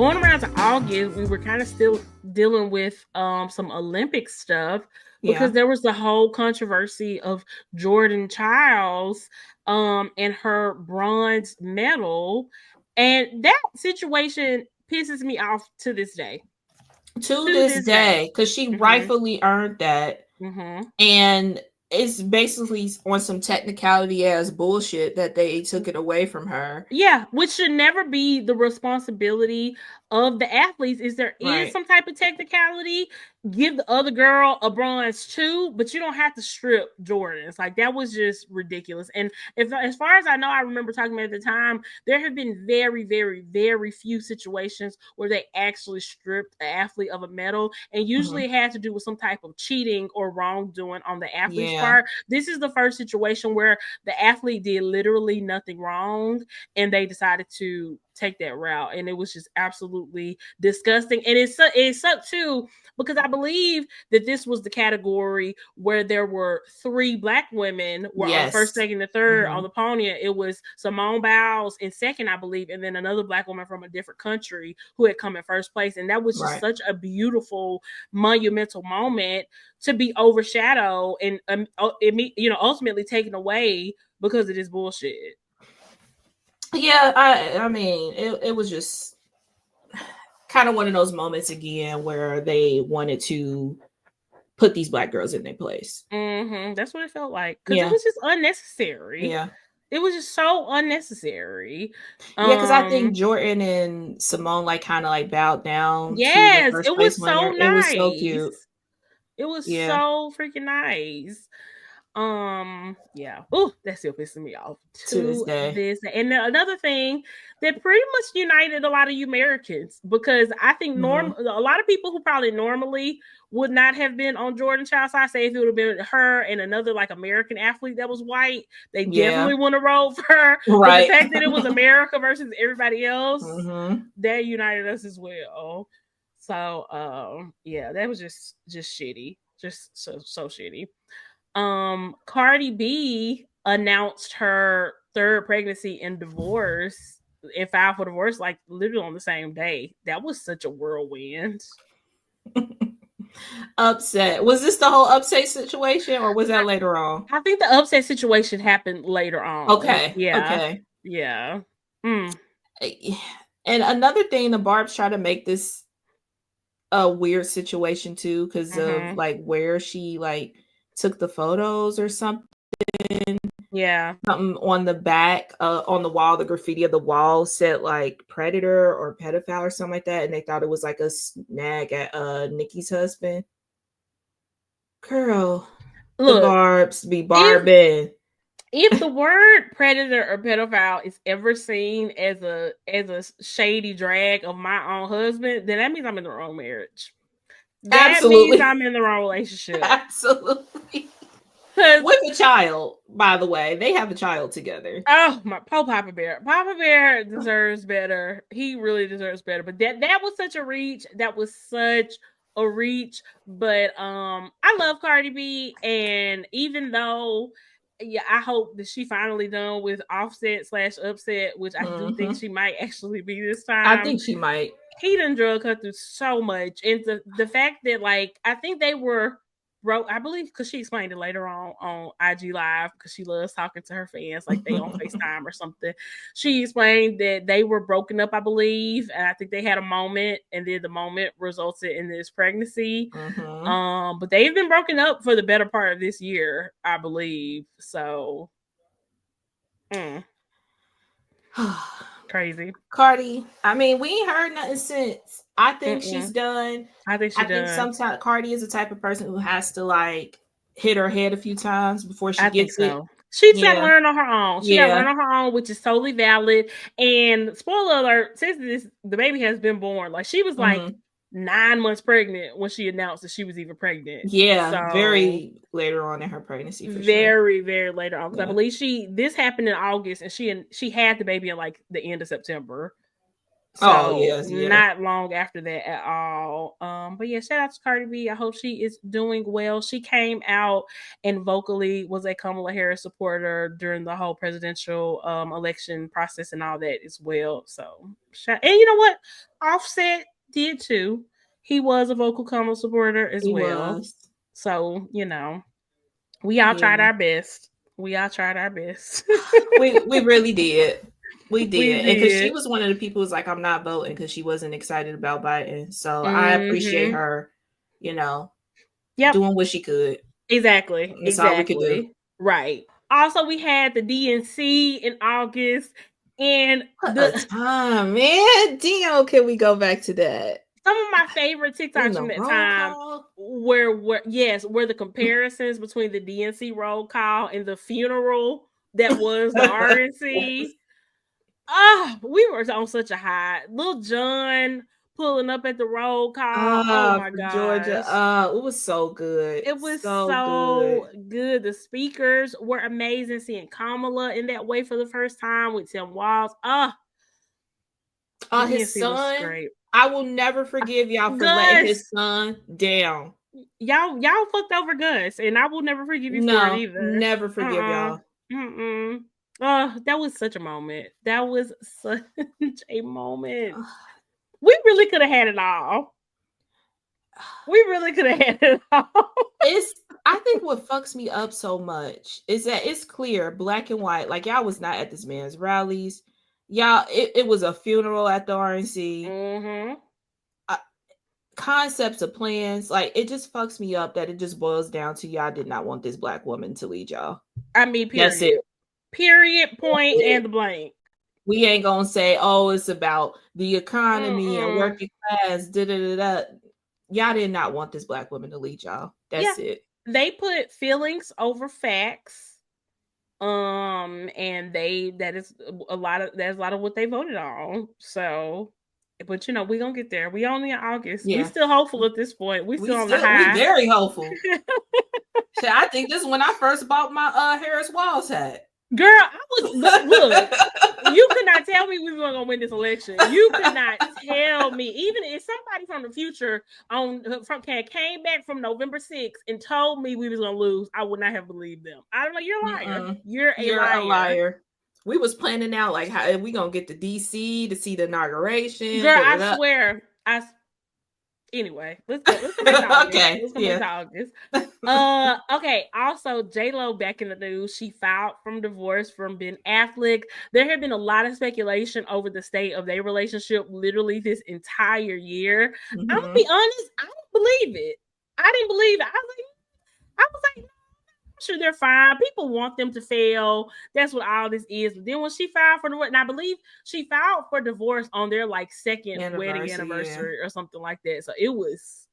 going around to August, we were kind of still dealing with some Olympic stuff because there was the whole controversy of Jordan Childs and her bronze medal, and that situation pisses me off to this day. To this day, because she rightfully earned that. And it's basically on some technicality ass bullshit that they took it away from her. Yeah, which should never be the responsibility of the athletes. Is there is some type of technicality, give the other girl a bronze too, but you don't have to strip Jordan's. Like, that was just ridiculous. And if, as far as I know, I remember talking about at the time, there have been very, very, very few situations where they actually stripped an athlete of a medal, and usually it had to do with some type of cheating or wrongdoing on the athlete's part. This is the first situation where the athlete did literally nothing wrong, and they decided to take that route, and it was just absolutely disgusting. And it sucked too, because I believe that this was the category where there were 3 Black women were on first, second, and third on the podium. It was Simone Biles in second, I believe, and then another Black woman from a different country who had come in first place. And that was just such a beautiful, monumental moment to be overshadowed and ultimately taken away because of this bullshit. Yeah, I mean, it was just kind of one of those moments again where they wanted to put these Black girls in their place. That's what it felt like, because it was just unnecessary. Yeah, it was just so unnecessary. Yeah, because I think Jordan and Simone kind of bowed down. Yes, to the first it was so winner. nice. It was so cute. It was so freaking nice. Yeah. Oh, that still pissing me off to this day. And another thing that pretty much united a lot of Americans, because I think a lot of people who probably normally would not have been on Jordan Child's side, say if it would have been her and another American athlete that was white, they definitely wouldn't have rolled for her. But the fact that it was America versus everybody else, that united us as well. So yeah, that was just shitty. Just so shitty. Cardi B announced her 3rd pregnancy and divorce and filed for divorce literally on the same day. That was such a whirlwind. Upset. Was this the whole upset situation, or was that later on? I think the upset situation happened later on. Okay. Yeah. Okay. Yeah. And another thing, the Barbs try to make this a weird situation too, because of where she took the photos or something. Yeah. Something on the back, on the wall, the graffiti of the wall said predator or pedophile or something like that. And they thought it was a snag at Nikki's husband. Girl, look, the Barbs be barbing. If the word predator or pedophile is ever seen as a shady drag of my own husband, then that means I'm in the wrong marriage. That means I'm in the wrong relationship. Absolutely. With a child, by the way. They have a child together. Oh, my poor Papa Bear. Papa Bear deserves better. He really deserves better. But that was such a reach. That was such a reach. But I love Cardi B, and even though I hope that she finally done with Offset/Upset, which I do think she might actually be this time. I think she might. He done drug her through so much. And the fact that I think they were broke, I believe, because she explained it later on IG Live, because she loves talking to her fans they on FaceTime or something. She explained that they were broken up, I believe, and I think they had a moment, and then the moment resulted in this pregnancy. But they've been broken up for the better part of this year, I believe. So crazy. Cardi, I mean, we ain't heard nothing since. I think she's done. I think sometimes Cardi is the type of person who has to hit her head a few times before she gets it. She's got to learn on her own. She got to learn on her own, which is totally valid. And spoiler alert, since the baby has been born, she was 9 months pregnant when she announced that she was even pregnant. Yeah, so, very later on in her pregnancy. Very, very later on. Because I believe this happened in August, and she had the baby in the end of September. So not long after that at all. But yeah, shout out to Cardi B. I hope she is doing well. She came out and vocally was a Kamala Harris supporter during the whole presidential election process and all that as well. So and you know what? Offset did too. He was a vocal Kamala supporter as well. So, you know, we all tried our best. We all tried our best. we really did. We did. And because she was one of the people who's like, I'm not voting because she wasn't excited about Biden. So I appreciate her, you know, doing what she could. Exactly. That's all we could do. Right. Also, we had the DNC in August. And the time, man. Damn, can we go back to that? Some of my favorite TikToks from that time were the comparisons between the DNC roll call and the funeral that was the RNC. We were on such a high. Lil Jon pulling up at the roll call. Oh my god, Georgia! It was so good. It was so good. The speakers were amazing. Seeing Kamala in that way for the first time with Tim Walz. His son. Great. I will never forgive y'all for letting his son down. Y'all fucked over Gus, and I will never forgive you for it either. Never forgive y'all. That was such a moment. That was such a moment. We really could have had it all. I think what fucks me up so much is that it's clear, black and white. Like, y'all was not at this man's rallies. Y'all, it was a funeral at the RNC. Concepts of plans, like, it just fucks me up that it just boils down to y'all did not want this black woman to lead y'all. I mean, period. That's it. Period, point, and blank. We ain't gonna say, oh, it's about the economy and working class. Y'all did not want this black woman to lead y'all. That's it. They put feelings over facts. And there's a lot of what they voted on. So, but you know, we're gonna get there. We only in August. Yeah. We still hopeful at this point. We still on the high. We very hopeful. I think this is when I first bought my Harris Walz hat. Girl, I was look. You could not tell me we were gonna win this election. You could not tell me, even if somebody from the future came back from November 6th and told me we was gonna lose, I would not have believed them. I don't know. You're a liar. You're a liar. We was planning out like how we gonna get to DC to see the inauguration. Girl, I swear. Anyway, let's go back to August. Okay, let's go back to August. Okay. Also, J-Lo back in the news. She filed from divorce from Ben Affleck. There had been a lot of speculation over the state of their relationship literally this entire year. I'm gonna be honest, I didn't believe it. I was like, sure, they're fine. People want them to fail. That's what all this is. But then when she filed for divorce, and I believe she filed for divorce on their like second wedding anniversary or something like that. So it was.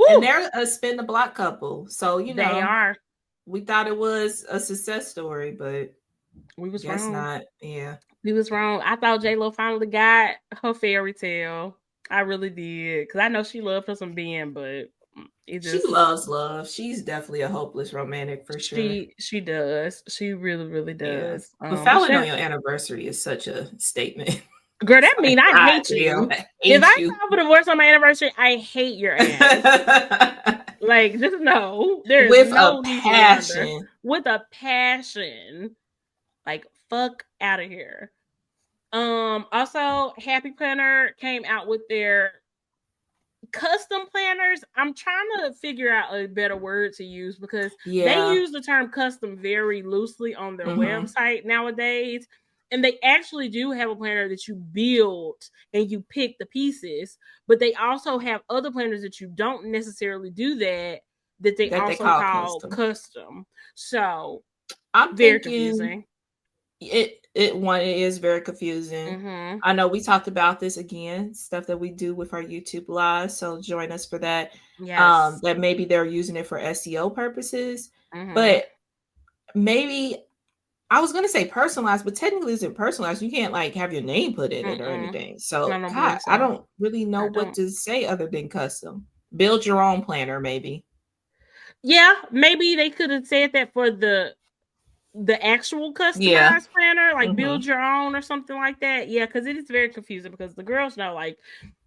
And they're a spin the block couple. So, you know, they are. We thought it was a success story, but we was wrong. Not. Yeah. We was wrong. I thought J-Lo finally got her fairy tale. I really did. Because I know she loved her some Ben, but she loves love. She's definitely a hopeless romantic for sure. She does. She really, really does. Yeah. But filing on your anniversary is such a statement. Girl, that means I hate you. If I file for divorce on my anniversary, I hate your ass. Like, just know there's with no passion. With a passion. Like, fuck out of here. Also, Happy Planner came out with their custom planners. I'm trying to figure out a better word to use because they use the term custom very loosely on their website nowadays. And they actually do have a planner that you build and you pick the pieces, but they also have other planners that you don't necessarily do that they also call custom. So I'm very confusing. It is very confusing. I know we talked about this again, stuff that we do with our YouTube live. So join us for that. Yes. That maybe they're using it for SEO purposes, but maybe I was going to say personalized, but technically isn't personalized. You can't like have your name put in it or anything. So, I don't really know what to say other than custom. Build your own planner, maybe. Yeah, maybe they could have said that for the the actual customized planner, like build your own or something like that. Yeah, because it is very confusing because the girls know, like,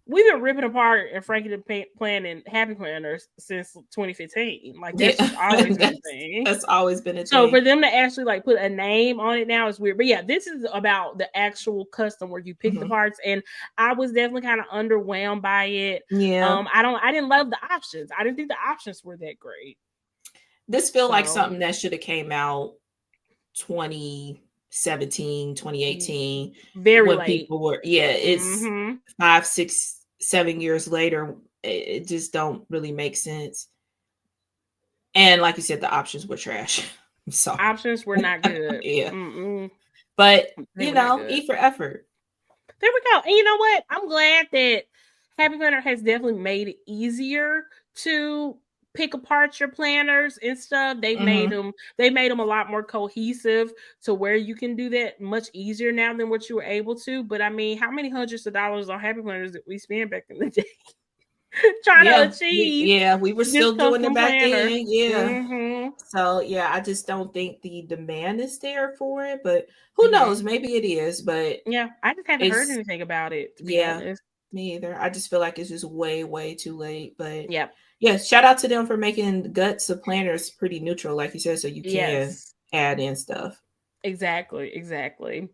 we've been ripping apart and Frankie the Planning Happy Planners since 2015. Like, that's just always been a thing. That's always been a thing. So for them to actually like put a name on it now is weird. But yeah, this is about the actual custom where you pick the parts, and I was definitely kind of underwhelmed by it. Yeah. I didn't love the options. I didn't think the options were that great. This feel like something that should have came out 2017, 2018. Very when late. People were, it's 5, 6, 7 years later. It just don't really make sense. And like you said, the options were trash. I'm sorry. Options were not good. Yeah. But E for effort. There we go. And you know what? I'm glad that Happy Planner has definitely made it easier to pick apart your planners and stuff. They've made them a lot more cohesive to where you can do that much easier now than what you were able to. But I mean, how many hundreds of dollars on Happy Planners did we spend back in the day? Trying to achieve. We were still doing it back then. Yeah. So yeah, I just don't think the demand is there for it, but who knows? Maybe it is, but yeah, I just haven't heard anything about it, to be honest. Me either. I just feel like it's just way too late. But yeah, shout out to them for making guts of planners pretty neutral, like you said, so you can add in stuff. Exactly.